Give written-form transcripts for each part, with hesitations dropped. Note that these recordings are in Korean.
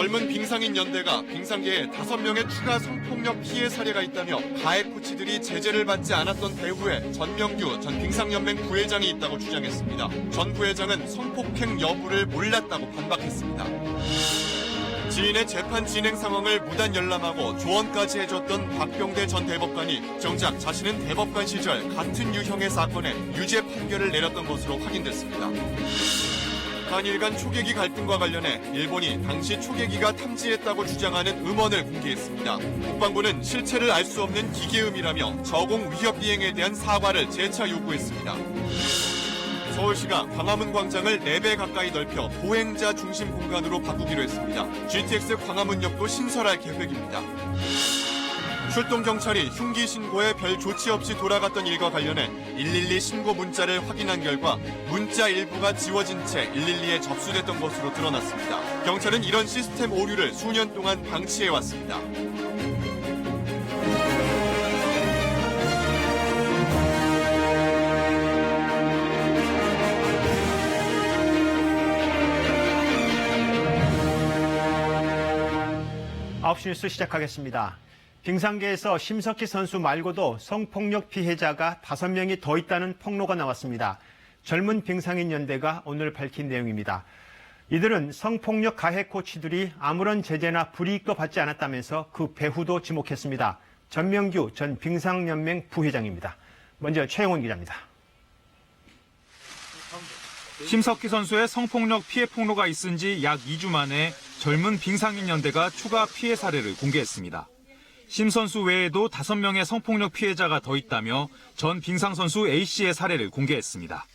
젊은 빙상인 연대가 빙상계에 5명의 추가 성폭력 피해 사례가 있다며 가해 코치들이 제재를 받지 않았던 배후에 전명규 전 빙상연맹 부회장이 있다고 주장했습니다. 전 부회장은 성폭행 여부를 몰랐다고 반박했습니다. 지인의 재판 진행 상황을 무단 열람하고 조언까지 해줬던 박병대 전 대법관이 정작 자신은 대법관 시절 같은 유형의 사건에 유죄 판결을 내렸던 것으로 확인됐습니다. 한일 간 초계기 갈등과 관련해 일본이 당시 초계기가 탐지했다고 주장하는 음원을 공개했습니다. 국방부는 실체를 알 수 없는 기계음이라며 저공 위협 비행에 대한 사과를 재차 요구했습니다. 서울시가 광화문 광장을 4배 가까이 넓혀 보행자 중심 공간으로 바꾸기로 했습니다. GTX 광화문역도 신설할 계획입니다. 출동 경찰이 흉기 신고에 별 조치 없이 돌아갔던 일과 관련해 112 신고 문자를 확인한 결과 문자 일부가 지워진 채 112에 접수됐던 것으로 드러났습니다. 경찰은 이런 시스템 오류를 수년 동안 방치해왔습니다. 아홉시 뉴스 시작하겠습니다. 빙상계에서 심석희 선수 말고도 성폭력 피해자가 5명이 더 있다는 폭로가 나왔습니다. 젊은 빙상인 연대가 오늘 밝힌 내용입니다. 이들은 성폭력 가해 코치들이 아무런 제재나 불이익도 받지 않았다면서 그 배후도 지목했습니다. 전명규 전 빙상연맹 부회장입니다. 먼저 최영원 기자입니다. 심석희 선수의 성폭력 피해 폭로가 있은 지 약 2주 만에 젊은 빙상인 연대가 추가 피해 사례를 공개했습니다. 심 선수 외에도 5명의 성폭력 피해자가 더 있다며 전 빙상 선수 A씨의 사례를 공개했습니다.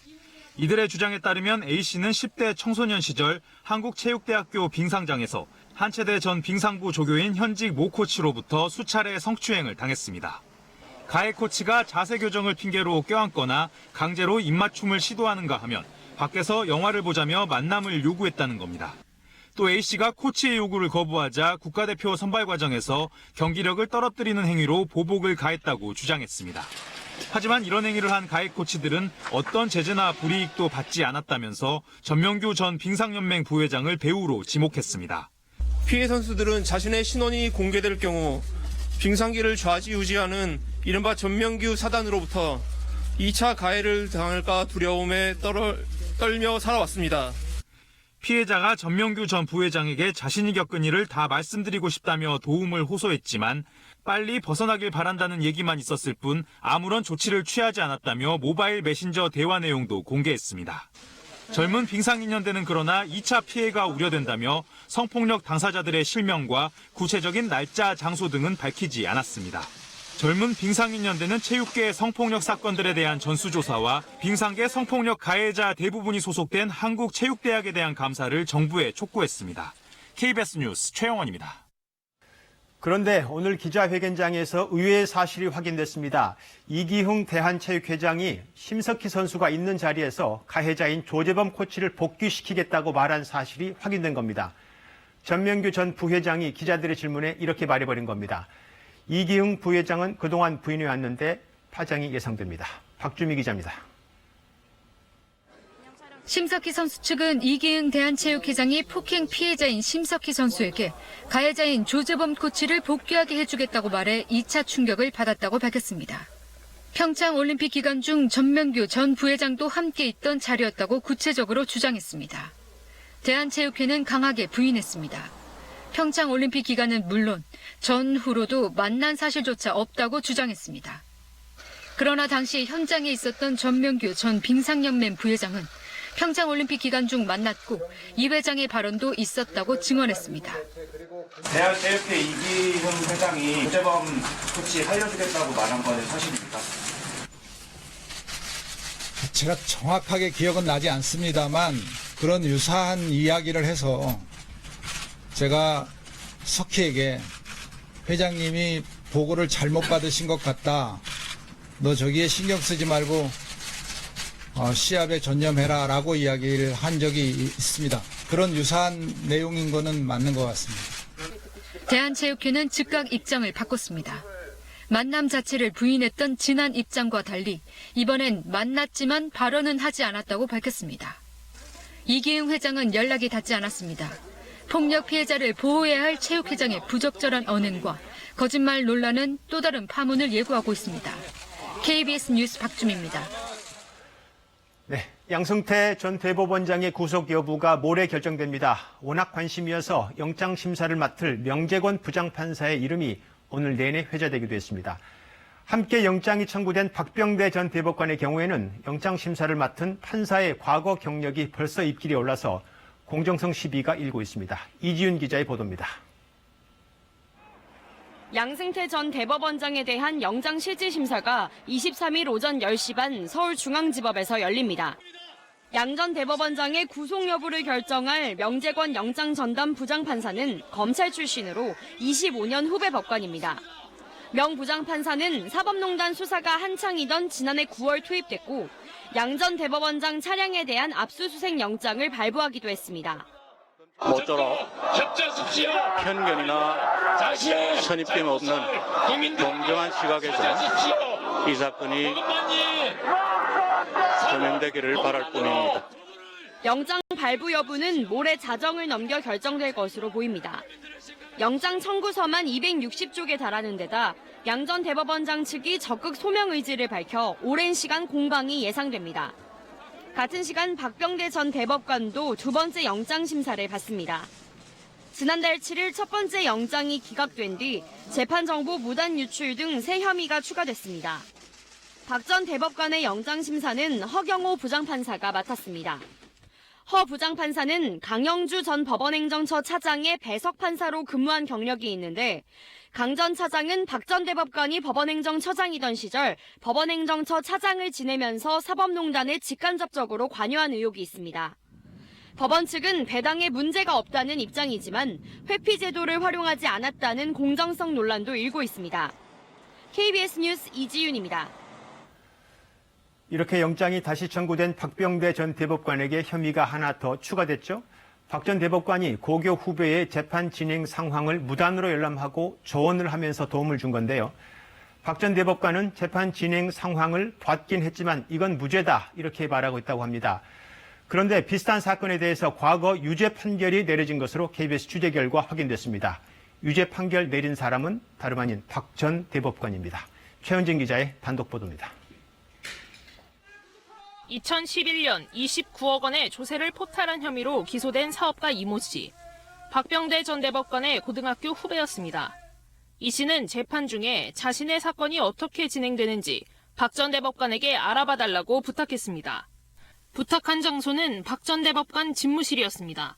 이들의 주장에 따르면 A씨는 10대 청소년 시절 한국체육대학교 빙상장에서 한체대 전 빙상부 조교인 현직 모 코치로부터 수차례 성추행을 당했습니다. 가해 코치가 자세 교정을 핑계로 껴안거나 강제로 입맞춤을 시도하는가 하면 밖에서 영화를 보자며 만남을 요구했다는 겁니다. 또 A씨가 코치의 요구를 거부하자 국가대표 선발 과정에서 경기력을 떨어뜨리는 행위로 보복을 가했다고 주장했습니다. 하지만 이런 행위를 한 가해 코치들은 어떤 제재나 불이익도 받지 않았다면서 전명규 전 빙상연맹 부회장을 배우로 지목했습니다. 피해 선수들은 자신의 신원이 공개될 경우 빙상계를 좌지우지하는 이른바 전명규 사단으로부터 2차 가해를 당할까 두려움에 떨며 살아왔습니다. 피해자가 전명규 전 부회장에게 자신이 겪은 일을 다 말씀드리고 싶다며 도움을 호소했지만 빨리 벗어나길 바란다는 얘기만 있었을 뿐 아무런 조치를 취하지 않았다며 모바일 메신저 대화 내용도 공개했습니다. 젊은 빙상인연대는 그러나 2차 피해가 우려된다며 성폭력 당사자들의 실명과 구체적인 날짜, 장소 등은 밝히지 않았습니다. 젊은 빙상인연대는 체육계 성폭력 사건들에 대한 전수조사와 빙상계 성폭력 가해자 대부분이 소속된 한국체육대학에 대한 감사를 정부에 촉구했습니다. KBS 뉴스 최영원입니다. 그런데 오늘 기자회견장에서 의외의 사실이 확인됐습니다. 이기흥 대한체육회장이 심석희 선수가 있는 자리에서 가해자인 조재범 코치를 복귀시키겠다고 말한 사실이 확인된 겁니다. 전명규 전 부회장이 기자들의 질문에 이렇게 말해버린 겁니다. 이기흥 부회장은 그동안 부인해왔는데 파장이 예상됩니다. 박주미 기자입니다. 심석희 선수 측은 이기흥 대한체육회장이 폭행 피해자인 심석희 선수에게 가해자인 조재범 코치를 복귀하게 해주겠다고 말해 2차 충격을 받았다고 밝혔습니다. 평창 올림픽 기간 중 전명규 전 부회장도 함께 있던 자리였다고 구체적으로 주장했습니다. 대한체육회는 강하게 부인했습니다. 평창 올림픽 기간은 물론 전후로도 만난 사실조차 없다고 주장했습니다. 그러나 당시 현장에 있었던 전명규 전 빙상연맹 부회장은 평창 올림픽 기간 중 만났고 이 회장의 발언도 있었다고 증언했습니다. 대한체육회 이기흥 회장이 조재범 코치 살려주겠다고 말한 건 사실입니까? 제가 정확하게 기억은 나지 않습니다만 그런 유사한 이야기를 해서 제가 석희에게 회장님이 보고를 잘못 받으신 것 같다. 너 저기에 신경 쓰지 말고 시합에 전념해라 라고 이야기를 한 적이 있습니다. 그런 유사한 내용인 거는 맞는 것 같습니다. 대한체육회는 즉각 입장을 바꿨습니다. 만남 자체를 부인했던 지난 입장과 달리 이번엔 만났지만 발언은 하지 않았다고 밝혔습니다. 이기흥 회장은 연락이 닿지 않았습니다. 폭력 피해자를 보호해야 할 체육회장의 부적절한 언행과 거짓말 논란은 또 다른 파문을 예고하고 있습니다. KBS 뉴스 박주미입니다. 네, 양승태 전 대법원장의 구속 여부가 모레 결정됩니다. 워낙 관심이어서 영장 심사를 맡을 명재권 부장판사의 이름이 오늘 내내 회자되기도 했습니다. 함께 영장이 청구된 박병대 전 대법관의 경우에는 영장 심사를 맡은 판사의 과거 경력이 벌써 입길에 올라서 공정성 시비가 일고 있습니다. 이지윤 기자의 보도입니다. 양승태 전 대법원장에 대한 영장 실질 심사가 23일 오전 10시 반 서울중앙지법에서 열립니다. 양 전 대법원장의 구속 여부를 결정할 명재권 영장 전담 부장판사는 검찰 출신으로 25년 후배 법관입니다. 명 부장판사는 사법농단 수사가 한창이던 지난해 9월 투입됐고 양 전 대법원장 차량에 대한 압수수색 영장을 발부하기도 했습니다. 모쪼록 편견이나 선입견 없는 공정한 시각에서 이 사건이 소명되기를 바랄 뿐입니다. 영장 발부 여부는 모레 자정을 넘겨 결정될 것으로 보입니다. 영장 청구서만 260쪽에 달하는 데다 양 전 대법원장 측이 적극 소명 의지를 밝혀 오랜 시간 공방이 예상됩니다. 같은 시간 박병대 전 대법관도 두 번째 영장 심사를 받습니다. 지난달 7일 첫 번째 영장이 기각된 뒤 재판 정보 무단 유출 등 세 혐의가 추가됐습니다. 박 전 대법관의 영장 심사는 허경호 부장판사가 맡았습니다. 허 부장판사는 강영주 전 법원행정처 차장의 배석 판사로 근무한 경력이 있는데 강 전 차장은 박 전 대법관이 법원행정처장이던 시절 법원행정처 차장을 지내면서 사법농단에 직간접적으로 관여한 의혹이 있습니다. 법원 측은 배당에 문제가 없다는 입장이지만 회피 제도를 활용하지 않았다는 공정성 논란도 일고 있습니다. KBS 뉴스 이지윤입니다. 이렇게 영장이 다시 청구된 박병대 전 대법관에게 혐의가 하나 더 추가됐죠. 박 전 대법관이 고교 후배의 재판 진행 상황을 무단으로 열람하고 조언을 하면서 도움을 준 건데요. 박 전 대법관은 재판 진행 상황을 봤긴 했지만 이건 무죄다 이렇게 말하고 있다고 합니다. 그런데 비슷한 사건에 대해서 과거 유죄 판결이 내려진 것으로 KBS 취재 결과 확인됐습니다. 유죄 판결 내린 사람은 다름 아닌 박 전 대법관입니다. 최현진 기자의 단독 보도입니다. 2011년 29억 원의 조세를 포탈한 혐의로 기소된 사업가 이모 씨. 박병대 전 대법관의 고등학교 후배였습니다. 이 씨는 재판 중에 자신의 사건이 어떻게 진행되는지 박 전 대법관에게 알아봐달라고 부탁했습니다. 부탁한 장소는 박 전 대법관 집무실이었습니다.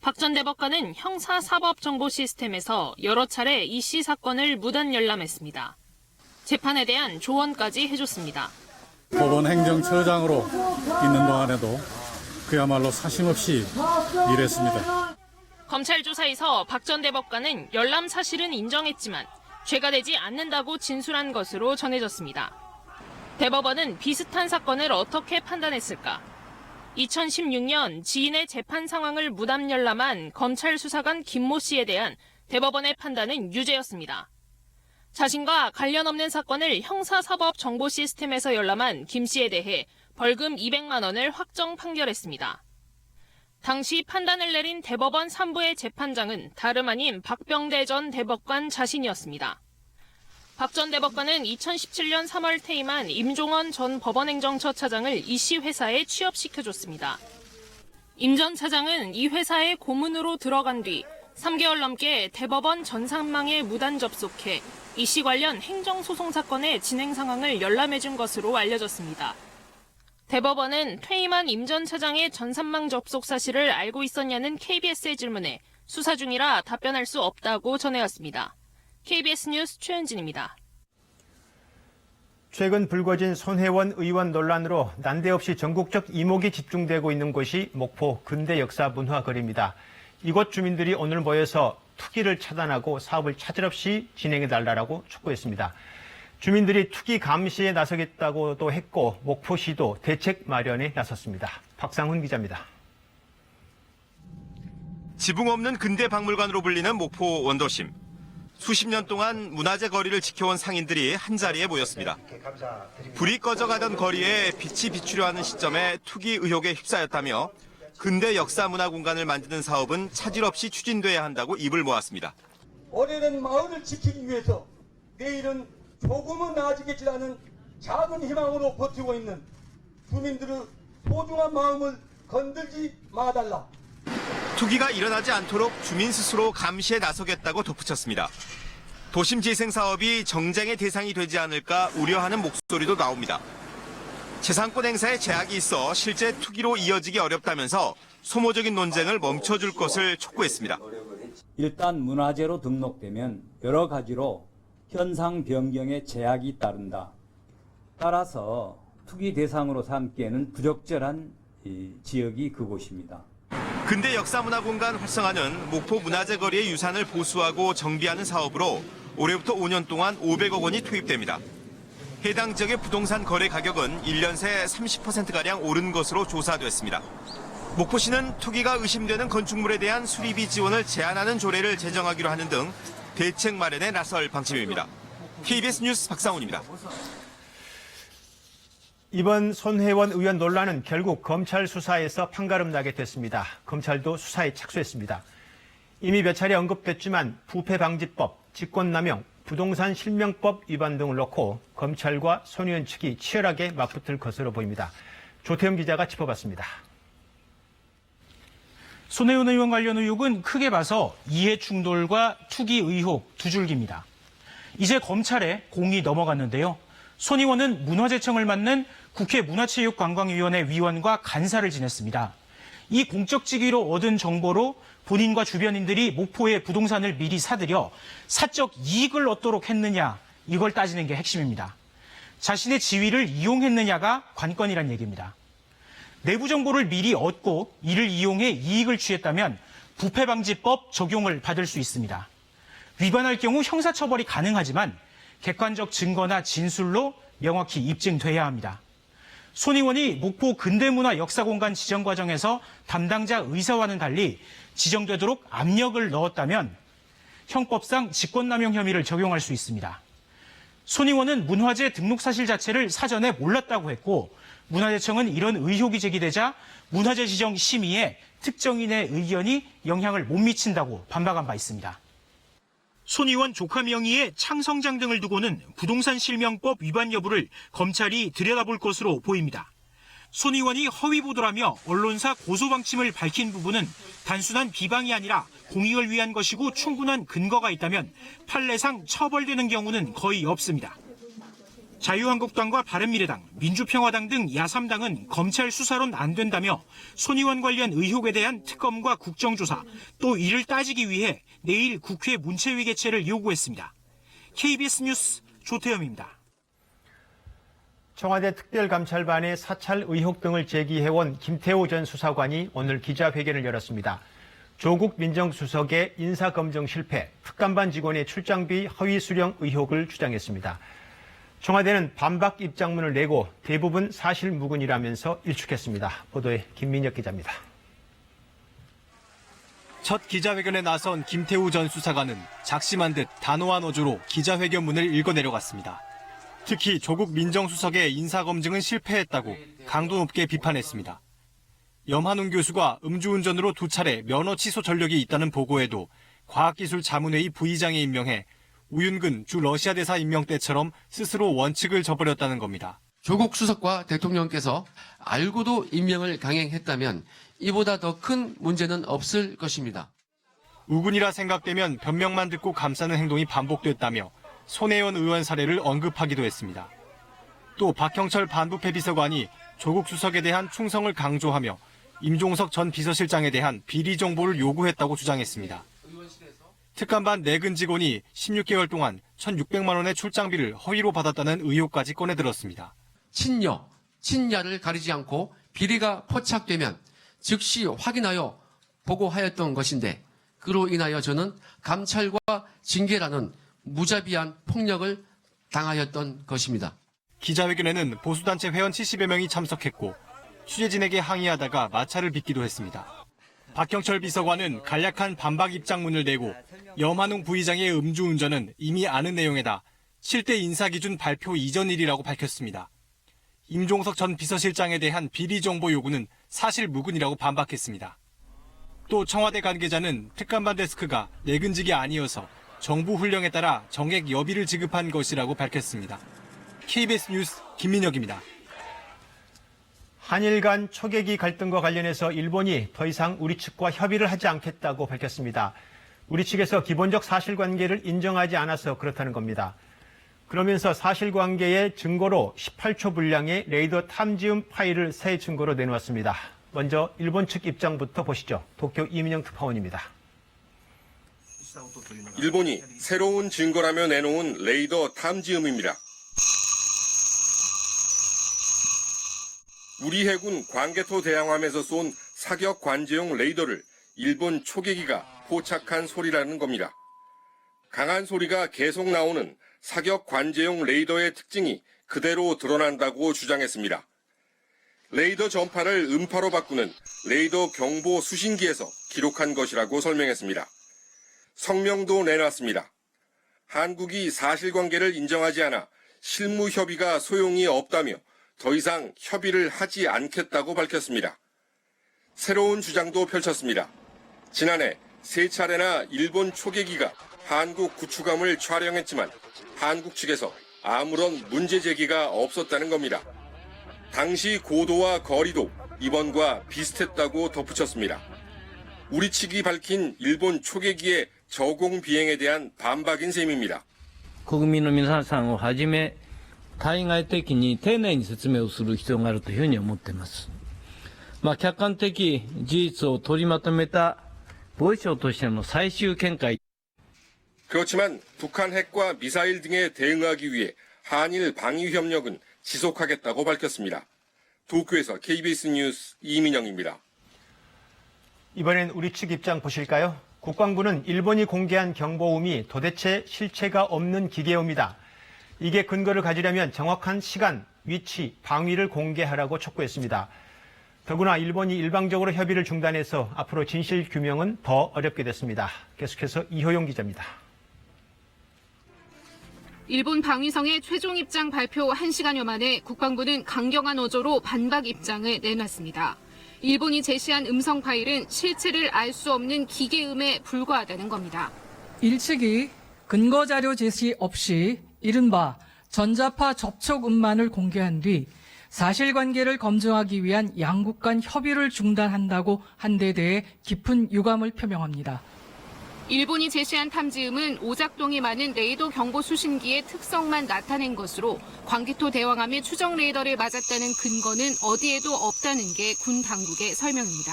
박 전 대법관은 형사사법정보 시스템에서 여러 차례 이 씨 사건을 무단 열람했습니다. 재판에 대한 조언까지 해줬습니다. 법원 행정처장으로 있는 동안에도 그야말로 사심없이 일했습니다. 검찰 조사에서 박 전 대법관은 열람 사실은 인정했지만 죄가 되지 않는다고 진술한 것으로 전해졌습니다. 대법원은 비슷한 사건을 어떻게 판단했을까? 2016년 지인의 재판 상황을 무단 열람한 검찰 수사관 김모 씨에 대한 대법원의 판단은 유죄였습니다. 자신과 관련 없는 사건을 형사사법 정보 시스템에서 열람한 김 씨에 대해 벌금 200만 원을 확정 판결했습니다. 당시 판단을 내린 대법원 3부의 재판장은 다름 아닌 박병대 전 대법관 자신이었습니다. 박 전 대법관은 2017년 3월 퇴임한 임종원 전 법원행정처 차장을 이 씨 회사에 취업시켜줬습니다. 임 전 차장은 이 회사에 고문으로 들어간 뒤 3개월 넘게 대법원 전산망에 무단 접속해 이 씨 관련 행정소송 사건의 진행 상황을 열람해준 것으로 알려졌습니다. 대법원은 퇴임한 임 전 차장의 전산망 접속 사실을 알고 있었냐는 KBS의 질문에 수사 중이라 답변할 수 없다고 전해왔습니다. KBS 뉴스 최현진입니다. 최근 불거진 손혜원 의원 논란으로 난데없이 전국적 이목이 집중되고 있는 곳이 목포 근대역사문화거리입니다. 이곳 주민들이 오늘 모여서 투기를 차단하고 사업을 차질없이 진행해달라고 촉구했습니다. 주민들이 투기 감시에 나서겠다고도 했고 목포시도 대책 마련에 나섰습니다. 박상훈 기자입니다. 지붕 없는 근대 박물관으로 불리는 목포 원도심. 수십 년 동안 문화재 거리를 지켜온 상인들이 한자리에 모였습니다. 불이 꺼져가던 거리에 빛이 비추려 하는 시점에 투기 의혹에 휩싸였다며 근대 역사 문화 공간을 만드는 사업은 차질 없이 추진돼야 한다고 입을 모았습니다. 오래된 마을을 지키기 위해서 내일은 조금은 나아지겠지라는 작은 희망으로 버티고 있는 주민들의 소중한 마음을 건들지 마달라. 투기가 일어나지 않도록 주민 스스로 감시에 나서겠다고 덧붙였습니다. 도심 재생 사업이 정쟁의 대상이 되지 않을까 우려하는 목소리도 나옵니다. 재산권 행사에 제약이 있어 실제 투기로 이어지기 어렵다면서 소모적인 논쟁을 멈춰줄 것을 촉구했습니다. 일단 문화재로 등록되면 여러 가지로 현상 변경에 제약이 따른다. 따라서 투기 대상으로 삼기에는 부적절한 지역이 그곳입니다. 근대 역사문화공간 활성화는 목포 문화재 거리의 유산을 보수하고 정비하는 사업으로 올해부터 5년 동안 500억 원이 투입됩니다. 해당 지역의 부동산 거래 가격은 1년 새 30%가량 오른 것으로 조사됐습니다. 목포시는 투기가 의심되는 건축물에 대한 수리비 지원을 제한하는 조례를 제정하기로 하는 등 대책 마련에 나설 방침입니다. KBS 뉴스 박상훈입니다. 이번 손혜원 의원 논란은 결국 검찰 수사에서 판가름 나게 됐습니다. 검찰도 수사에 착수했습니다. 이미 몇 차례 언급됐지만 부패방지법, 직권남용, 부동산 실명법 위반 등을 놓고 검찰과 손 의원 측이 치열하게 맞붙을 것으로 보입니다. 조태영 기자가 짚어봤습니다. 손혜원 의원 관련 의혹은 크게 봐서 이해충돌과 투기 의혹 두 줄기입니다. 이제 검찰에 공이 넘어갔는데요. 손 의원은 문화재청을 맡는 국회 문화체육관광위원회 위원과 간사를 지냈습니다. 이 공적 직위로 얻은 정보로 본인과 주변인들이 목포의 부동산을 미리 사들여 사적 이익을 얻도록 했느냐, 이걸 따지는 게 핵심입니다. 자신의 지위를 이용했느냐가 관건이란 얘기입니다. 내부 정보를 미리 얻고 이를 이용해 이익을 취했다면 부패방지법 적용을 받을 수 있습니다. 위반할 경우 형사처벌이 가능하지만 객관적 증거나 진술로 명확히 입증돼야 합니다. 손 의원이 목포 근대문화 역사공간 지정 과정에서 담당자 의사와는 달리 지정되도록 압력을 넣었다면 형법상 직권남용 혐의를 적용할 수 있습니다. 손 의원은 문화재 등록 사실 자체를 사전에 몰랐다고 했고 문화재청은 이런 의혹이 제기되자 문화재 지정 심의에 특정인의 의견이 영향을 못 미친다고 반박한 바 있습니다. 손 의원 조카 명의의 창성장 등을 두고는 부동산 실명법 위반 여부를 검찰이 들여다볼 것으로 보입니다. 손 의원이 허위 보도라며 언론사 고소 방침을 밝힌 부분은 단순한 비방이 아니라 공익을 위한 것이고 충분한 근거가 있다면 판례상 처벌되는 경우는 거의 없습니다. 자유한국당과 바른미래당, 민주평화당 등 야3당은 검찰 수사론 안 된다며 손 의원 관련 의혹에 대한 특검과 국정조사, 또 이를 따지기 위해 내일 국회 문체위 개최를 요구했습니다. KBS 뉴스 조태영입니다. 청와대 특별감찰반의 사찰 의혹 등을 제기해온 김태호 전 수사관이 오늘 기자회견을 열었습니다. 조국 민정수석의 인사검증 실패, 특감반 직원의 출장비 허위 수령 의혹을 주장했습니다. 청와대는 반박 입장문을 내고 대부분 사실무근이라면서 일축했습니다. 보도에 김민혁 기자입니다. 첫 기자회견에 나선 김태우 전 수사관은 작심한 듯 단호한 어조로 기자회견문을 읽어내려갔습니다. 특히 조국 민정수석의 인사검증은 실패했다고 강도 높게 비판했습니다. 염한웅 교수가 음주운전으로 2차례 면허 취소 전력이 있다는 보고에도 과학기술자문회의 부의장에 임명해 우윤근 주 러시아 대사 임명 때처럼 스스로 원칙을 저버렸다는 겁니다. 조국 수석과 대통령께서 알고도 임명을 강행했다면 이보다 더 큰 문제는 없을 것입니다. 우군이라 생각되면 변명만 듣고 감싸는 행동이 반복됐다며 손혜원 의원 사례를 언급하기도 했습니다. 또 박형철 반부패 비서관이 조국 수석에 대한 충성을 강조하며 임종석 전 비서실장에 대한 비리 정보를 요구했다고 주장했습니다. 특감반 내근 직원이 16개월 동안 1,600만 원의 출장비를 허위로 받았다는 의혹까지 꺼내들었습니다. 친여, 친야를 가리지 않고 비리가 포착되면 즉시 확인하여 보고하였던 것인데 그로 인하여 저는 감찰과 징계라는 무자비한 폭력을 당하였던 것입니다. 기자회견에는 보수단체 회원 70여 명이 참석했고 취재진에게 항의하다가 마찰을 빚기도 했습니다. 박형철 비서관은 간략한 반박 입장문을 내고 염한웅 부의장의 음주운전은 이미 아는 내용에다 7대 인사기준 발표 이전 일이라고 밝혔습니다. 임종석 전 비서실장에 대한 비리 정보 요구는 사실 무근이라고 반박했습니다. 또 청와대 관계자는 특감반 데스크가 내근직이 아니어서 정부 훈령에 따라 정액 여비를 지급한 것이라고 밝혔습니다. KBS 뉴스 김민혁입니다. 한일 간 초계기 갈등과 관련해서 일본이 더 이상 우리 측과 협의를 하지 않겠다고 밝혔습니다. 우리 측에서 기본적 사실관계를 인정하지 않아서 그렇다는 겁니다. 그러면서 사실관계의 증거로 18초 분량의 레이더 탐지음 파일을 새 증거로 내놓았습니다. 먼저 일본 측 입장부터 보시죠. 도쿄 이민영 특파원입니다. 일본이 새로운 증거라며 내놓은 레이더 탐지음입니다. 우리 해군 광개토 대항함에서 쏜 사격 관제용 레이더를 일본 초계기가 포착한 소리라는 겁니다. 강한 소리가 계속 나오는 사격 관제용 레이더의 특징이 그대로 드러난다고 주장했습니다. 레이더 전파를 음파로 바꾸는 레이더 경보 수신기에서 기록한 것이라고 설명했습니다. 성명도 내놨습니다. 한국이 사실관계를 인정하지 않아 실무 협의가 소용이 없다며 더 이상 협의를 하지 않겠다고 밝혔습니다. 새로운 주장도 펼쳤습니다. 지난해 3차례나 일본 초계기가 한국 구축함을 촬영했지만 한국 측에서 아무런 문제 제기가 없었다는 겁니다. 당시 고도와 거리도 이번과 비슷했다고 덧붙였습니다. 우리 측이 밝힌 일본 초계기의 저공 비행에 대한 반박인 셈입니다. 国民の皆さんをはじめ対外的に丁寧に説明をする必要があるというふうに思っています。客観的事実を取りまとめた防衛省としての最終見解。 그렇지만 북한 핵과 미사일 등에 대응하기 위해 한일 방위 협력은 지속하겠다고 밝혔습니다. 도쿄에서 KBS 뉴스 이민영입니다. 이번엔 우리 측 입장 보실까요? 국방부는 일본이 공개한 경보음이 도대체 실체가 없는 기계음이다. 이게 근거를 가지려면 정확한 시간, 위치, 방위를 공개하라고 촉구했습니다. 더구나 일본이 일방적으로 협의를 중단해서 앞으로 진실 규명은 더 어렵게 됐습니다. 계속해서 이효용 기자입니다. 일본 방위성의 최종 입장 발표 1시간여 만에 국방부는 강경한 어조로 반박 입장을 내놨습니다. 일본이 제시한 음성 파일은 실체를 알 수 없는 기계음에 불과하다는 겁니다. 일측이 근거 자료 제시 없이 이른바 전자파 접촉음만을 공개한 뒤 사실관계를 검증하기 위한 양국 간 협의를 중단한다고 한 데 대해 깊은 유감을 표명합니다. 일본이 제시한 탐지음은 오작동이 많은 레이더 경보 수신기의 특성만 나타낸 것으로 광개토 대왕함의 추적 레이더를 맞았다는 근거는 어디에도 없다는 게 군 당국의 설명입니다.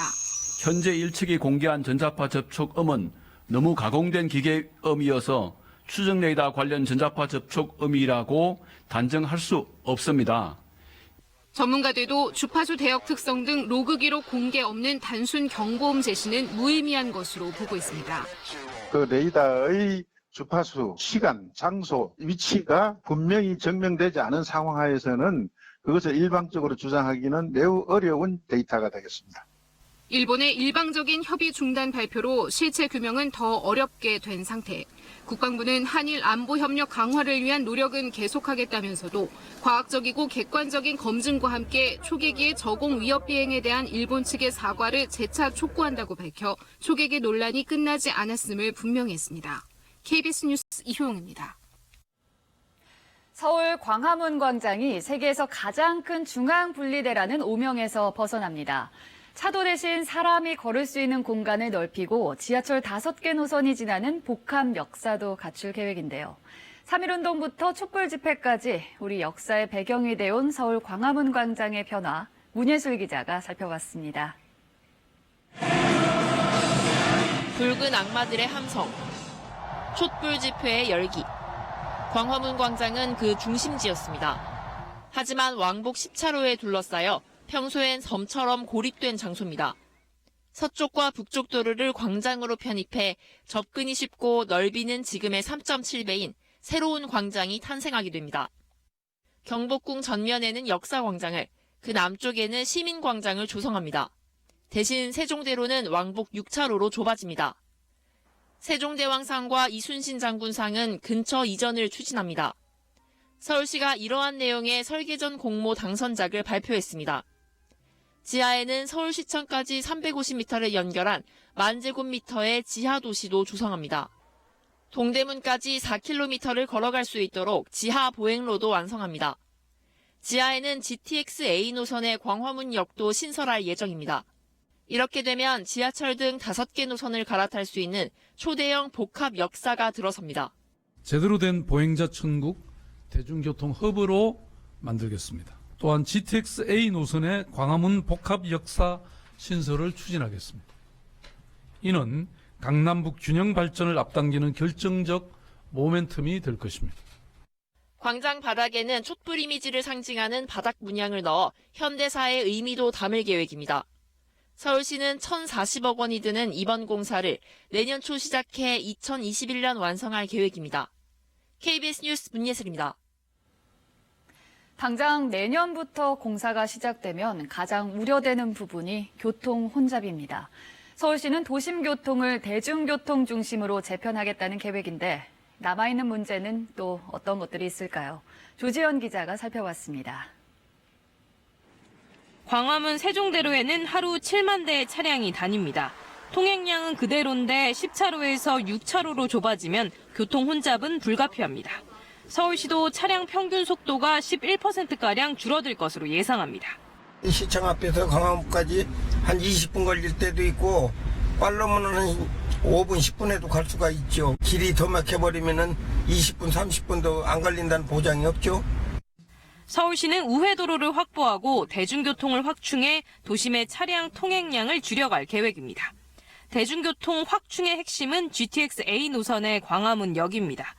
현재 일측이 공개한 전자파 접촉음은 너무 가공된 기계음이어서 추적 레이더 관련 전자파 접촉음이라고 단정할 수 없습니다. 전문가들도 주파수 대역 특성 등 로그 기록 공개 없는 단순 경보음 제시는 무의미한 것으로 보고 있습니다. 그 레이더의 주파수, 시간, 장소, 위치가 분명히 증명되지 않은 상황 하에서는 그것을 일방적으로 주장하기는 매우 어려운 데이터가 되겠습니다. 일본의 일방적인 협의 중단 발표로 실체 규명은 더 어렵게 된 상태. 국방부는 한일 안보 협력 강화를 위한 노력은 계속하겠다면서도 과학적이고 객관적인 검증과 함께 초계기의 저공 위협 비행에 대한 일본 측의 사과를 재차 촉구한다고 밝혀 초계기 논란이 끝나지 않았음을 분명히 했습니다. KBS 뉴스 이효영입니다. 서울 광화문 광장이 세계에서 가장 큰 중앙 분리대라는 오명에서 벗어납니다. 차도 대신 사람이 걸을 수 있는 공간을 넓히고 지하철 5개 노선이 지나는 복합 역사도 갖출 계획인데요. 3.1운동부터 촛불 집회까지 우리 역사의 배경이 되어온 서울 광화문 광장의 변화, 문예술 기자가 살펴봤습니다. 붉은 악마들의 함성, 촛불 집회의 열기. 광화문 광장은 그 중심지였습니다. 하지만 왕복 10차로에 둘러싸여 평소엔 섬처럼 고립된 장소입니다. 서쪽과 북쪽 도로를 광장으로 편입해 접근이 쉽고 넓이는 지금의 3.7배인 새로운 광장이 탄생하게 됩니다. 경복궁 전면에는 역사광장을, 그 남쪽에는 시민광장을 조성합니다. 대신 세종대로는 왕복 6차로로 좁아집니다. 세종대왕상과 이순신 장군상은 근처 이전을 추진합니다. 서울시가 이러한 내용의 설계전 공모 당선작을 발표했습니다. 지하에는 서울시청까지 350m를 연결한 10,000제곱미터의 지하 도시도 조성합니다. 동대문까지 4km를 걸어갈 수 있도록 지하 보행로도 완성합니다. 지하에는 GTX A 노선의 광화문역도 신설할 예정입니다. 이렇게 되면 지하철 등 5개 노선을 갈아탈 수 있는 초대형 복합 역사가 들어섭니다. 제대로 된 보행자 천국 대중교통 허브로 만들겠습니다. 또한 GTX-A 노선의 광화문 복합 역사 신설을 추진하겠습니다. 이는 강남북 균형 발전을 앞당기는 결정적 모멘텀이 될 것입니다. 광장 바닥에는 촛불 이미지를 상징하는 바닥 문양을 넣어 현대사의 의미도 담을 계획입니다. 서울시는 1,040억 원이 드는 이번 공사를 내년 초 시작해 2021년 완성할 계획입니다. KBS 뉴스 문예슬입니다. 당장 내년부터 공사가 시작되면 가장 우려되는 부분이 교통 혼잡입니다. 서울시는 도심교통을 대중교통 중심으로 재편하겠다는 계획인데 남아있는 문제는 또 어떤 것들이 있을까요? 조지현 기자가 살펴봤습니다. 광화문 세종대로에는 하루 7만 대의 차량이 다닙니다. 통행량은 그대로인데 10차로에서 6차로로 좁아지면 교통 혼잡은 불가피합니다. 서울시도 차량 평균 속도가 11%가량 줄어들 것으로 예상합니다. 시청 앞에서 광화문까지 한 20분 걸릴 때도 있고 빠르면 한 5분, 10분에도 갈 수가 있죠. 길이 더 막혀버리면 20분, 30분도 안 걸린다는 보장이 없죠. 서울시는 우회도로를 확보하고 대중교통을 확충해 도심의 차량 통행량을 줄여갈 계획입니다. 대중교통 확충의 핵심은 GTX-A 노선의 광화문역입니다.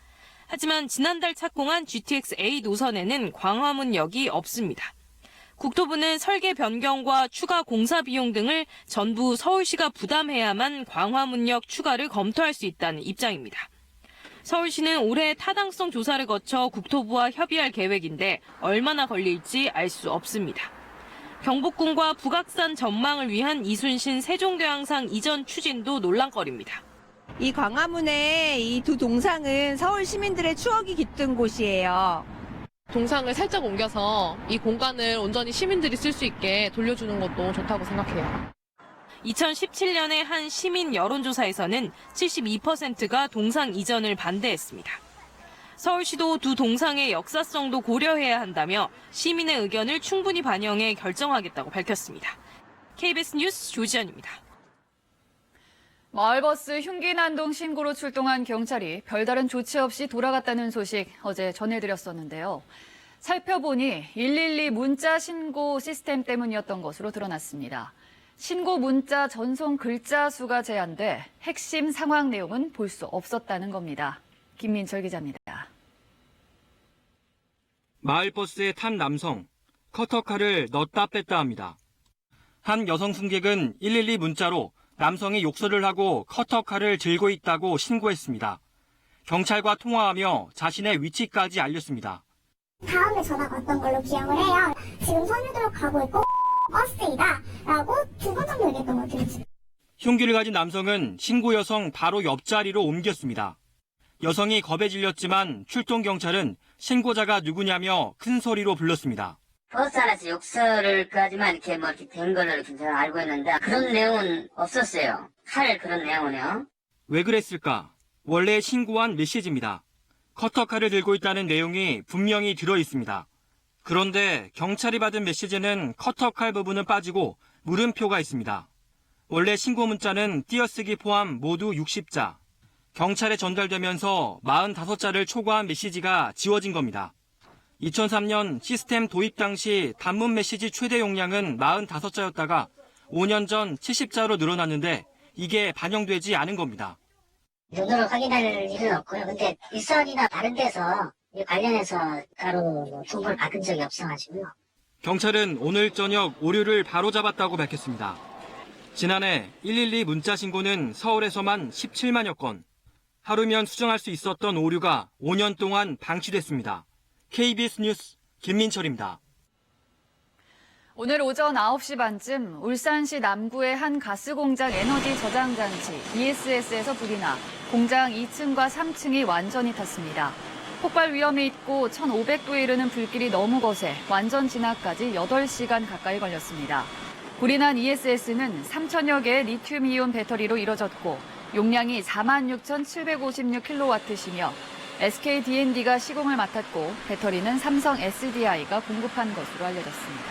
하지만 지난달 착공한 GTX-A 노선에는 광화문역이 없습니다. 국토부는 설계 변경과 추가 공사 비용 등을 전부 서울시가 부담해야만 광화문역 추가를 검토할 수 있다는 입장입니다. 서울시는 올해 타당성 조사를 거쳐 국토부와 협의할 계획인데 얼마나 걸릴지 알 수 없습니다. 경복궁과 북악산 전망을 위한 이순신 세종대왕상 이전 추진도 논란거리입니다. 이 광화문의 이 두 동상은 서울 시민들의 추억이 깃든 곳이에요. 동상을 살짝 옮겨서 이 공간을 온전히 시민들이 쓸 수 있게 돌려주는 것도 좋다고 생각해요. 2017년에 한 시민 여론조사에서는 72%가 동상 이전을 반대했습니다. 서울시도 두 동상의 역사성도 고려해야 한다며 시민의 의견을 충분히 반영해 결정하겠다고 밝혔습니다. KBS 뉴스 조지현입니다. 마을버스 흉기난동 신고로 출동한 경찰이 별다른 조치 없이 돌아갔다는 소식 어제 전해드렸었는데요. 살펴보니 112 문자 신고 시스템 때문이었던 것으로 드러났습니다. 신고 문자 전송 글자 수가 제한돼 핵심 상황 내용은 볼 수 없었다는 겁니다. 김민철 기자입니다. 마을버스에 탄 남성, 커터칼을 넣었다 뺐다 합니다. 한 여성 승객은 112 문자로 남성이 욕설을 하고 커터칼을 들고 있다고 신고했습니다. 경찰과 통화하며 자신의 위치까지 알렸습니다. 다음에 전화가 왔던 걸로 기억을 해요. 지금 선유도로 가고 있고 버스이다 라고 2번 정도 얘기했던 것 같아요. 흉기를 가진 남성은 신고 여성 바로 옆자리로 옮겼습니다. 여성이 겁에 질렸지만 출동 경찰은 신고자가 누구냐며 큰 소리로 불렀습니다. 버스 안에서 욕설을까지만 이렇게 된 걸로 이렇게 제가 알고 있는데 그런 내용은 없었어요. 할 그런 내용은요. 왜 그랬을까? 원래 신고한 메시지입니다. 커터칼을 들고 있다는 내용이 분명히 들어 있습니다. 그런데 경찰이 받은 메시지는 커터칼 부분은 빠지고 물음표가 있습니다. 원래 신고 문자는 띄어쓰기 포함 모두 60자. 경찰에 전달되면서 45자를 초과한 메시지가 지워진 겁니다. 2003년 시스템 도입 당시 단문 메시지 최대 용량은 45자였다가 5년 전 70자로 늘어났는데 이게 반영되지 않은 겁니다. 눈으로 확인할 일은 없고요. 근데 일선이나 다른 데서 관련해서 따로 통보를 받은 적이 없어가지고요. 경찰은 오늘 저녁 오류를 바로잡았다고 밝혔습니다. 지난해 112 문자 신고는 서울에서만 17만여 건. 하루면 수정할 수 있었던 오류가 5년 동안 방치됐습니다. KBS 뉴스 김민철입니다. 오늘 오전 9시 반쯤 울산시 남구의 한 가스공장 에너지 저장 장치 ESS에서 불이 나 공장 2층과 3층이 완전히 탔습니다. 폭발 위험이 있고 1,500도에 이르는 불길이 너무 거세 완전 진화까지 8시간 가까이 걸렸습니다. 불이 난 ESS는 3천여 개의 리튬이온 배터리로 이뤄졌고 용량이 46,756kW시며 SK D&D가 시공을 맡았고 배터리는 삼성 SDI가 공급한 것으로 알려졌습니다.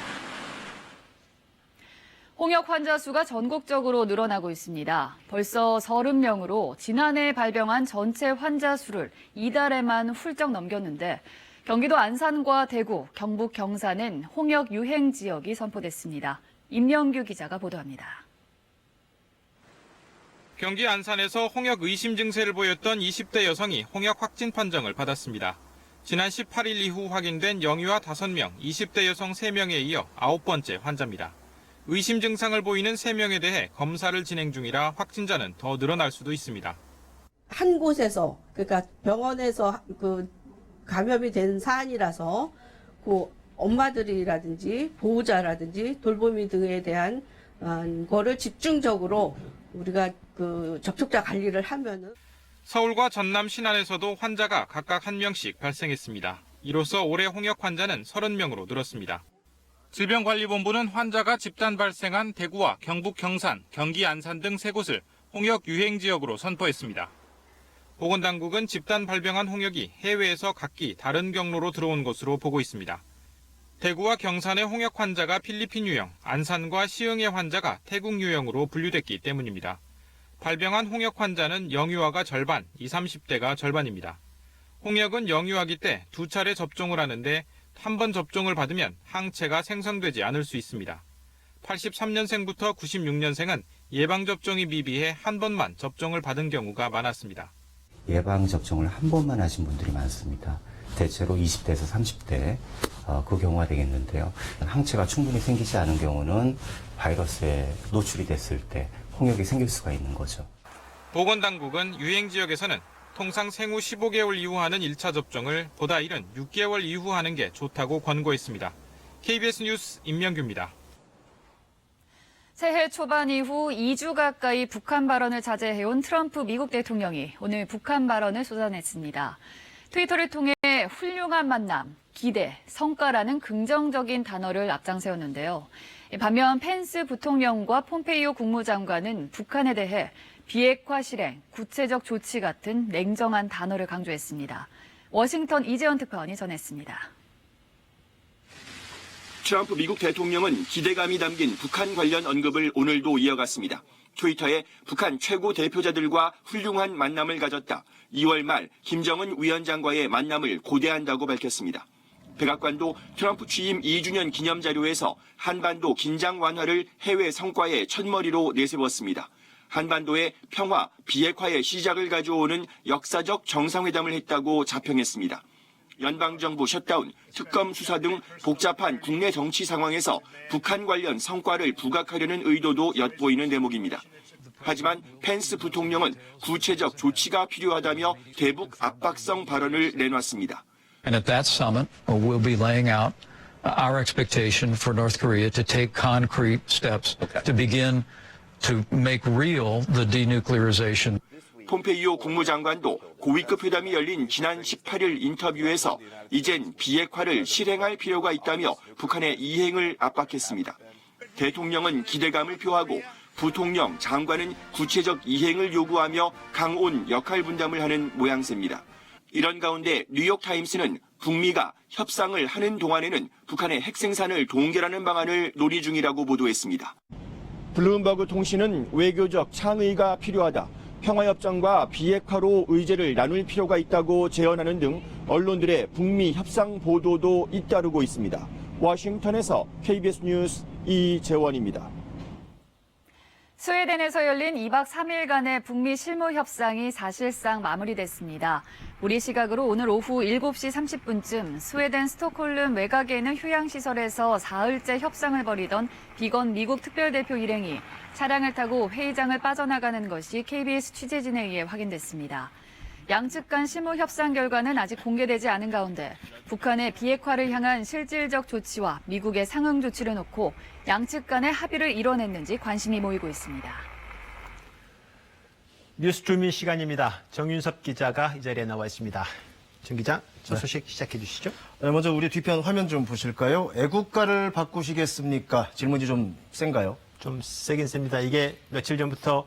홍역 환자 수가 전국적으로 늘어나고 있습니다. 벌써 30명으로 지난해 발병한 전체 환자 수를 이달에만 훌쩍 넘겼는데 경기도 안산과 대구, 경북 경산은 홍역 유행 지역이 선포됐습니다. 임영규 기자가 보도합니다. 경기 안산에서 홍역 의심 증세를 보였던 20대 여성이 홍역 확진 판정을 받았습니다. 지난 18일 이후 확인된 영유아 5명, 20대 여성 3명에 이어 9번째 환자입니다. 의심 증상을 보이는 3명에 대해 검사를 진행 중이라 확진자는 더 늘어날 수도 있습니다. 한 곳에서, 그러니까 병원에서 감염이 된 사안이라서 엄마들이라든지 보호자라든지 돌보미 등에 대한 거를 집중적으로 우리가 접촉자 관리를 하면은. 서울과 전남 신안에서도 환자가 각각 1명씩 발생했습니다. 이로써 올해 홍역 환자는 30명으로 늘었습니다. 질병관리본부는 환자가 집단 발생한 대구와 경북 경산, 경기 안산 등 3곳을 홍역 유행 지역으로 선포했습니다. 보건당국은 집단 발병한 홍역이 해외에서 각기 다른 경로로 들어온 것으로 보고 있습니다. 대구와 경산의 홍역 환자가 필리핀 유형, 안산과 시흥의 환자가 태국 유형으로 분류됐기 때문입니다. 발병한 홍역 환자는 영유아가 절반, 20, 30대가 절반입니다. 홍역은 영유아기 때 2차례 접종을 하는데 한 번 접종을 받으면 항체가 생성되지 않을 수 있습니다. 83년생부터 96년생은 예방접종이 미비해 한 번만 접종을 받은 경우가 많았습니다. 예방접종을 한 번만 하신 분들이 많습니다. 대체로 20대에서 30대 그 경우가 되겠는데요. 항체가 충분히 생기지 않은 경우는 바이러스에 노출이 됐을 때 홍역이 생길 수가 있는 거죠. 보건당국은 유행 지역에서는 통상 생후 15개월 이후 하는 1차 접종을 보다 이른 6개월 이후 하는 게 좋다고 권고했습니다. KBS 뉴스 임명규입니다. 새해 초반 이후 2주 가까이 북한 발언을 자제해온 트럼프 미국 대통령이 오늘 북한 발언을 쏟아냈습니다. 트위터를 통해 훌륭한 만남, 기대, 성과라는 긍정적인 단어를 앞장세웠는데요. 반면 펜스 부통령과 폼페이오 국무장관은 북한에 대해 비핵화 실행, 구체적 조치 같은 냉정한 단어를 강조했습니다. 워싱턴 이재원 특파원이 전했습니다. 트럼프 미국 대통령은 기대감이 담긴 북한 관련 언급을 오늘도 이어갔습니다. 트위터에 북한 최고 대표자들과 훌륭한 만남을 가졌다. 2월 말 김정은 위원장과의 만남을 고대한다고 밝혔습니다. 백악관도 트럼프 취임 2주년 기념 자료에서 한반도 긴장 완화를 해외 성과의 첫머리로 내세웠습니다. 한반도의 평화, 비핵화의 시작을 가져오는 역사적 정상회담을 했다고 자평했습니다. 연방정부 셧다운, 특검 수사 등 복잡한 국내 정치 상황에서 북한 관련 성과를 부각하려는 의도도 엿보이는 대목입니다. 하지만 펜스 부통령은 구체적 조치가 필요하다며 대북 압박성 발언을 내놨습니다. And at that summit, we'll be laying out our expectation for North Korea to take concrete steps to begin to make real the denuclearization. 폼페이오 국무장관도 고위급 회담이 열린 지난 18일 인터뷰에서 이젠 비핵화를 실행할 필요가 있다며 북한의 이행을 압박했습니다. 대통령은 기대감을 표하고 부통령, 장관은 구체적 이행을 요구하며 강온 역할 분담을 하는 모양새입니다. 이런 가운데 뉴욕타임스는 북미가 협상을 하는 동안에는 북한의 핵생산을 동결하는 방안을 논의 중이라고 보도했습니다. 블룸버그 통신은 외교적 창의가 필요하다. 평화협정과 비핵화로 의제를 나눌 필요가 있다고 제언하는 등 언론들의 북미 협상 보도도 잇따르고 있습니다. 워싱턴에서 KBS 뉴스 이재원입니다. 스웨덴에서 열린 2박 3일간의 북미 실무 협상이 사실상 마무리됐습니다. 우리 시각으로 오늘 오후 7시 30분쯤 스웨덴 스톡홀름 외곽에 있는 휴양시설에서 사흘째 협상을 벌이던 비건 미국 특별대표 일행이 차량을 타고 회의장을 빠져나가는 것이 KBS 취재진에 의해 확인됐습니다. 양측 간 실무 협상 결과는 아직 공개되지 않은 가운데 북한의 비핵화를 향한 실질적 조치와 미국의 상응 조치를 놓고 양측 간의 합의를 이뤄냈는지 관심이 모이고 있습니다. 뉴스 주민 시간입니다. 정윤섭 기자가 이 자리에 나와 있습니다. 정 기자, 저 소식 시작해 주시죠. 네, 먼저 우리 뒤편 화면 좀 보실까요? 애국가를 바꾸시겠습니까? 질문이 좀 센가요? 좀 세긴 셉니다. 이게 며칠 전부터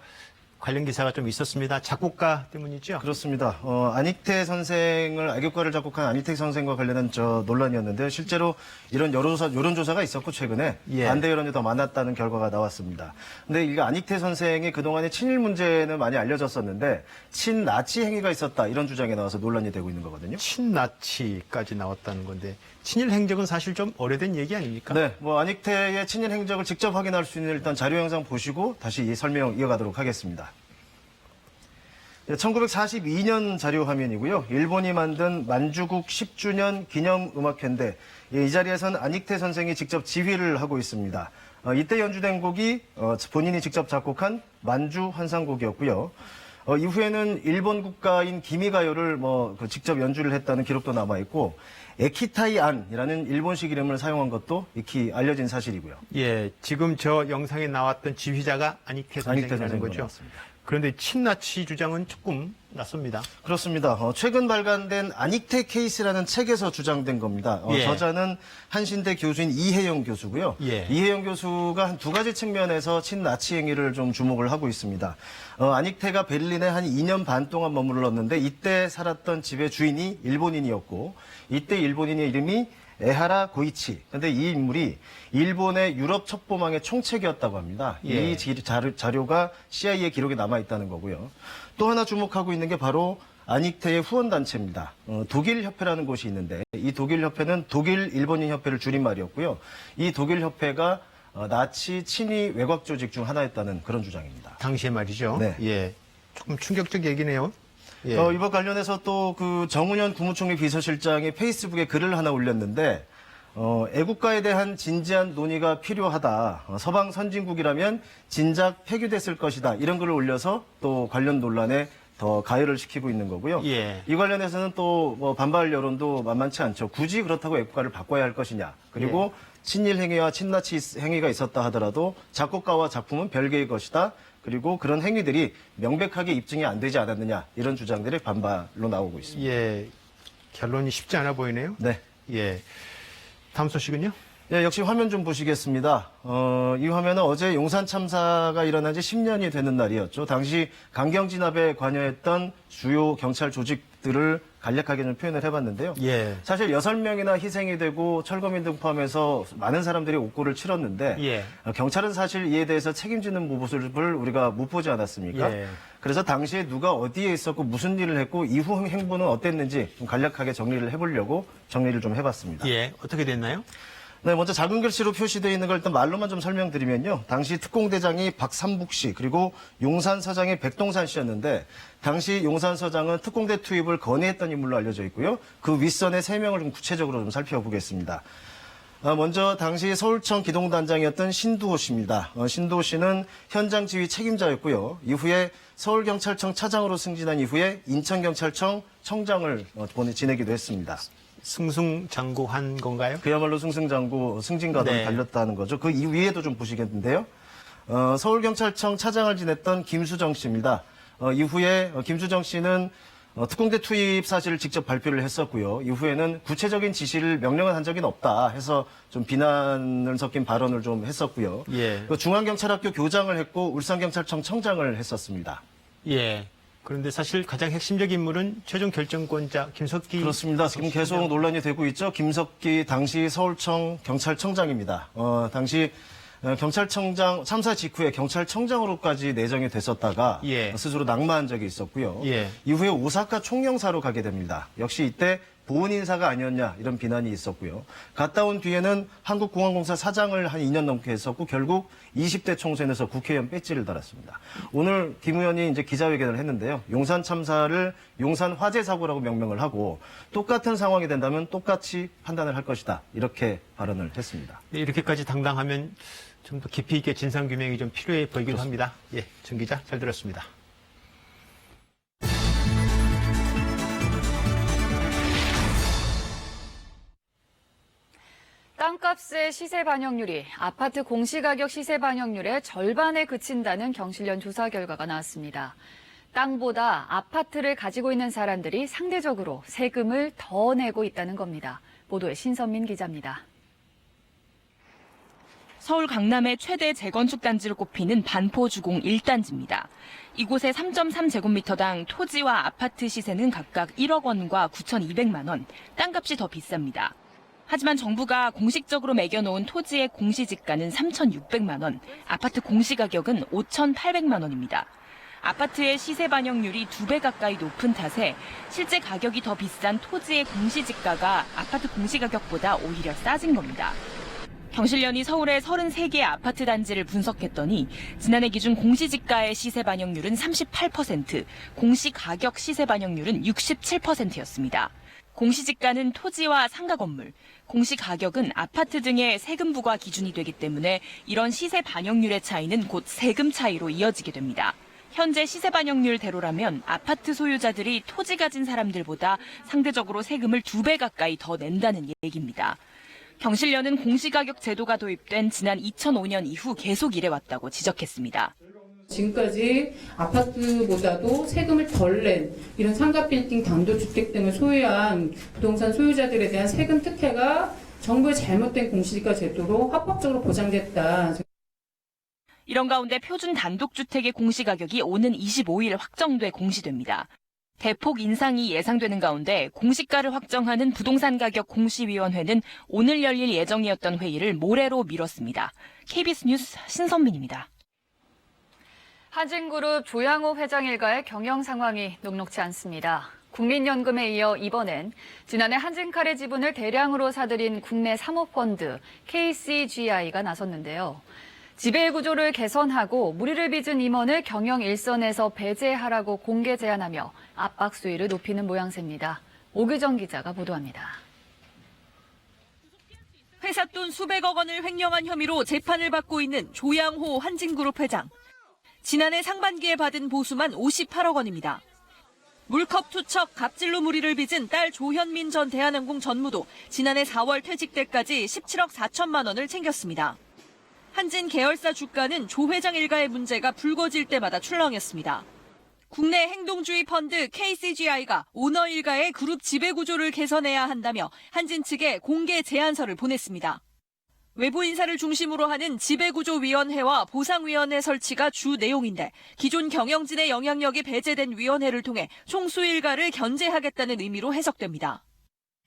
관련 기사가 좀 있었습니다. 작곡가 때문이죠? 그렇습니다. 안익태 선생을 애국가를 작곡한 안익태 선생과 관련한 논란이었는데요. 실제로 이런 여론조사가 있었고 최근에 예. 반대 여론이 더 많았다는 결과가 나왔습니다. 근데 이게 안익태 선생이 그동안에 친일 문제는 많이 알려졌었는데 친나치 행위가 있었다 이런 주장이 나와서 논란이 되고 있는 거거든요. 친나치까지 나왔다는 건데 친일 행적은 사실 좀 오래된 얘기 아닙니까? 네, 안익태의 친일 행적을 직접 확인할 수 있는 일단 자료 영상 보시고 다시 이 설명 이어가도록 하겠습니다. 1942년 자료 화면이고요. 일본이 만든 만주국 10주년 기념음악회인데 이 자리에선 안익태 선생이 직접 지휘를 하고 있습니다. 이때 연주된 곡이 본인이 직접 작곡한 만주 환상곡이었고요. 이후에는 일본 국가인 기미가요를 직접 연주를 했다는 기록도 남아있고 에키타이 안이라는 일본식 이름을 사용한 것도 익히 알려진 사실이고요. 예, 지금 저 영상에 나왔던 지휘자가 안익태 선생이라는 거죠. 맞습니다. 그런데 친나치 주장은 조금 낯섭니다. 그렇습니다. 최근 발간된 안익태 케이스라는 책에서 주장된 겁니다. 예. 저자는 한신대 교수인 이혜영 교수고요. 예. 이혜영 교수가 한 두 가지 측면에서 친나치 행위를 좀 주목을 하고 있습니다. 안익태가 베를린에 한 2년 반 동안 머물렀는데 이때 살았던 집의 주인이 일본인이었고 이때 일본인의 이름이 에하라 고이치. 근데 이 인물이 일본의 유럽 첩보망의 총책이었다고 합니다. 예. 이 자료가 CIA 기록에 남아있다는 거고요. 또 하나 주목하고 있는 게 바로 안익태의 후원단체입니다. 독일협회라는 곳이 있는데 이 독일협회는 독일 일본인 협회를 줄임말이었고요. 이 독일협회가 나치 친위 외곽 조직 중 하나였다는 그런 주장입니다. 당시에 말이죠. 네. 예, 조금 충격적 얘기네요. 예. 이번 관련해서 또 그 정운현 국무총리 비서실장이 페이스북에 글을 하나 올렸는데 애국가에 대한 진지한 논의가 필요하다. 서방 선진국이라면 진작 폐기됐을 것이다. 이런 글을 올려서 또 관련 논란에 더 가열을 시키고 있는 거고요. 예. 이 관련해서는 또 반발 여론도 만만치 않죠. 굳이 그렇다고 애국가를 바꿔야 할 것이냐. 그리고 친일 행위와 친나치 행위가 있었다 하더라도 작곡가와 작품은 별개의 것이다. 그리고 그런 행위들이 명백하게 입증이 안 되지 않았느냐. 이런 주장들이 반발로 나오고 있습니다. 예, 결론이 쉽지 않아 보이네요. 네. 예. 다음 소식은요? 네, 역시 화면 좀 보시겠습니다. 이 화면은 어제 용산 참사가 일어난 지 10년이 되는 날이었죠. 당시 강경 진압에 관여했던 주요 경찰 조직들을 간략하게 좀 표현을 해봤는데요. 예. 사실 6명이나 희생이 되고 철거민 등 포함해서 많은 사람들이 옥고를 치렀는데 예. 경찰은 사실 이에 대해서 책임지는 모습을 우리가 못 보지 않았습니까? 예. 그래서 당시에 누가 어디에 있었고 무슨 일을 했고 이후 행보는 어땠는지 좀 간략하게 정리를 해보려고 정리를 좀 해봤습니다. 예, 어떻게 됐나요? 네, 먼저 작은 글씨로 표시되어 있는 걸 일단 말로만 좀 설명드리면요. 당시 특공대장이 박삼북 씨, 그리고 용산서장이 백동산 씨였는데, 당시 용산서장은 특공대 투입을 건의했던 인물로 알려져 있고요. 그 윗선의 3명을 좀 구체적으로 좀 살펴보겠습니다. 먼저 당시 서울청 기동단장이었던 신두호 씨입니다. 신두호 씨는 현장 지휘 책임자였고요. 이후에 서울경찰청 차장으로 승진한 이후에 인천경찰청 청장을 지내기도 했습니다. 승승장구한 건가요? 그야말로 승승장구, 승진가도를 네. 달렸다는 거죠. 그 이후에도 좀 보시겠는데요. 서울경찰청 차장을 지냈던 김수정 씨입니다. 이후에 김수정 씨는 특공대 투입 사실을 직접 발표를 했었고요. 이후에는 구체적인 지시를 명령을 한 적은 없다 해서 좀 비난을 섞인 발언을 좀 했었고요. 예. 중앙경찰학교 교장을 했고 울산경찰청 청장을 했었습니다. 예. 그런데 사실 가장 핵심적인 인물은 최종 결정권자 김석기. 그렇습니다. 지금 계속 논란이 되고 있죠. 김석기 당시 서울청 경찰청장입니다. 당시 경찰청장 참사 직후에 경찰청장으로까지 내정이 됐었다가 예. 스스로 낙마한 적이 있었고요. 예. 이후에 오사카 총영사로 가게 됩니다. 역시 이때 보훈 인사가 아니었냐 이런 비난이 있었고요. 갔다 온 뒤에는 한국공항공사 사장을 한 2년 넘게 했었고 결국 20대 총선에서 국회의원 배지를 달았습니다. 오늘 김 의원이 이제 기자회견을 했는데요. 용산 참사를 용산 화재 사고라고 명명을 하고 똑같은 상황이 된다면 똑같이 판단을 할 것이다. 이렇게 발언을 했습니다. 네, 이렇게까지 당당하면 좀 더 깊이 있게 진상규명이 좀 필요해 보이기도 합니다. 예, 정 기자 잘 들었습니다. 땅값의 시세 반영률이 아파트 공시가격 시세 반영률의 절반에 그친다는 경실련 조사 결과가 나왔습니다. 땅보다 아파트를 가지고 있는 사람들이 상대적으로 세금을 더 내고 있다는 겁니다. 보도에 신선민 기자입니다. 서울 강남의 최대 재건축 단지로 꼽히는 반포주공 1단지입니다. 이곳의 3.3제곱미터당 토지와 아파트 시세는 각각 1억 원과 9,200만 원, 땅값이 더 비쌉니다. 하지만 정부가 공식적으로 매겨놓은 토지의 공시지가는 3,600만 원, 아파트 공시가격은 5,800만 원입니다. 아파트의 시세 반영률이 2배 가까이 높은 탓에 실제 가격이 더 비싼 토지의 공시지가가 아파트 공시가격보다 오히려 싸진 겁니다. 경실련이 서울의 33개 아파트 단지를 분석했더니 지난해 기준 공시지가의 시세 반영률은 38%, 공시가격 시세 반영률은 67%였습니다. 공시지가는 토지와 상가 건물, 공시가격은 아파트 등의 세금 부과 기준이 되기 때문에 이런 시세 반영률의 차이는 곧 세금 차이로 이어지게 됩니다. 현재 시세 반영률대로라면 아파트 소유자들이 토지 가진 사람들보다 상대적으로 세금을 2배 가까이 더 낸다는 얘기입니다. 경실련은 공시가격 제도가 도입된 지난 2005년 이후 계속 이래왔다고 지적했습니다. 지금까지 아파트보다도 세금을 덜 낸 이런 상가 빌딩 단독주택 등을 소유한 부동산 소유자들에 대한 세금 특혜가 정부의 잘못된 공시지가 제도로 합법적으로 보장됐다. 이런 가운데 표준 단독주택의 공시가격이 오는 25일 확정돼 공시됩니다. 대폭 인상이 예상되는 가운데 공시가를 확정하는 부동산가격 공시위원회는 오늘 열릴 예정이었던 회의를 모레로 미뤘습니다. KBS 뉴스 신선민입니다. 한진그룹 조양호 회장 일가의 경영 상황이 녹록지 않습니다. 국민연금에 이어 이번엔 지난해 한진칼의 지분을 대량으로 사들인 국내 사모펀드 KCGI가 나섰는데요. 지배 구조를 개선하고 무리를 빚은 임원을 경영 일선에서 배제하라고 공개 제안하며 압박 수위를 높이는 모양새입니다. 오규정 기자가 보도합니다. 회사 돈 수백억 원을 횡령한 혐의로 재판을 받고 있는 조양호 한진그룹 회장. 지난해 상반기에 받은 보수만 58억 원입니다. 물컵 투척, 갑질로 무리를 빚은 딸 조현민 전 대한항공 전무도 지난해 4월 퇴직 때까지 17억 4천만 원을 챙겼습니다. 한진 계열사 주가는 조 회장 일가의 문제가 불거질 때마다 출렁였습니다. 국내 행동주의 펀드 KCGI가 오너 일가의 그룹 지배 구조를 개선해야 한다며 한진 측에 공개 제안서를 보냈습니다. 외부 인사를 중심으로 하는 지배구조위원회와 보상위원회 설치가 주 내용인데 기존 경영진의 영향력이 배제된 위원회를 통해 총수 일가를 견제하겠다는 의미로 해석됩니다.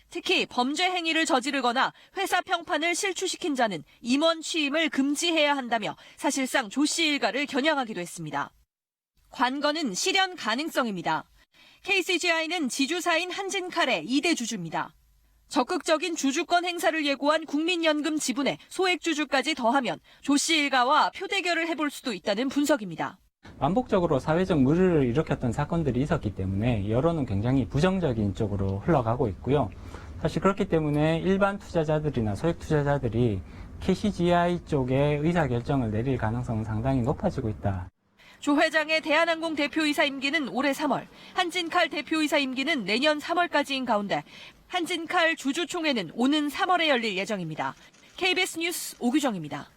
특히 범죄 행위를 저지르거나 회사 평판을 실추시킨 자는 임원 취임을 금지해야 한다며 사실상 조 씨 일가를 겨냥하기도 했습니다. 관건은 실현 가능성입니다. KCGI는 지주사인 한진칼의 2대 주주입니다. 적극적인 주주권 행사를 예고한 국민연금 지분에 소액주주까지 더하면 조 씨 일가와 표대결을 해볼 수도 있다는 분석입니다. 반복적으로 사회적 물을 일으켰던 사건들이 있었기 때문에 여론은 굉장히 부정적인 쪽으로 흘러가고 있고요. 사실 그렇기 때문에 일반 투자자들이나 소액 투자자들이 KCGI 쪽에 의사결정을 내릴 가능성은 상당히 높아지고 있다. 조 회장의 대한항공 대표이사 임기는 올해 3월, 한진칼 대표이사 임기는 내년 3월까지인 가운데 한진칼 주주총회는 오는 3월에 열릴 예정입니다. KBS 뉴스 오규정입니다.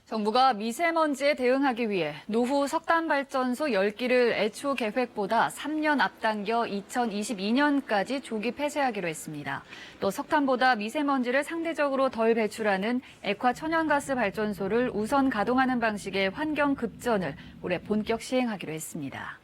정부가 미세먼지에 대응하기 위해 노후 석탄발전소 10기를 애초 계획보다 3년 앞당겨 2022년까지 조기 폐쇄하기로 했습니다. 또 석탄보다 미세먼지를 상대적으로 덜 배출하는 액화 천연가스 발전소를 우선 가동하는 방식의 환경 급전을 올해 본격 시행하기로 했습니다.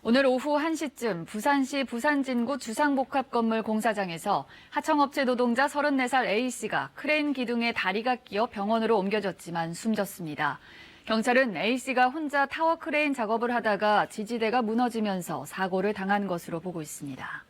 오늘 오후 1시쯤 부산시 부산진구 주상복합건물 공사장에서 하청업체 노동자 34살 A씨가 크레인 기둥에 다리가 끼어 병원으로 옮겨졌지만 숨졌습니다. 경찰은 A씨가 혼자 타워 크레인 작업을 하다가 지지대가 무너지면서 사고를 당한 것으로 보고 있습니다.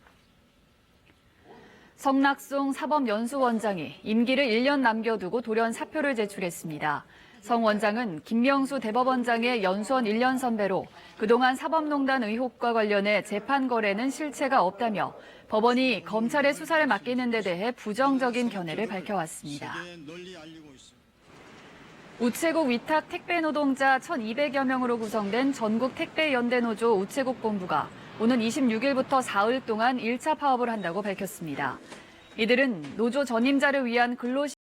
성낙송 사법연수원장이 임기를 1년 남겨두고 돌연 사표를 제출했습니다. 성 원장은 김명수 대법원장의 연수원 1년 선배로 그동안 사법농단 의혹과 관련해 재판 거래는 실체가 없다며 법원이 검찰의 수사를 맡기는 데 대해 부정적인 견해를 밝혀왔습니다. 우체국 위탁 택배 노동자 1,200여 명으로 구성된 전국 택배연대노조 우체국 본부가 오는 26일부터 사흘 동안 1차 파업을 한다고 밝혔습니다. 이들은 노조 전임자를 위한 근로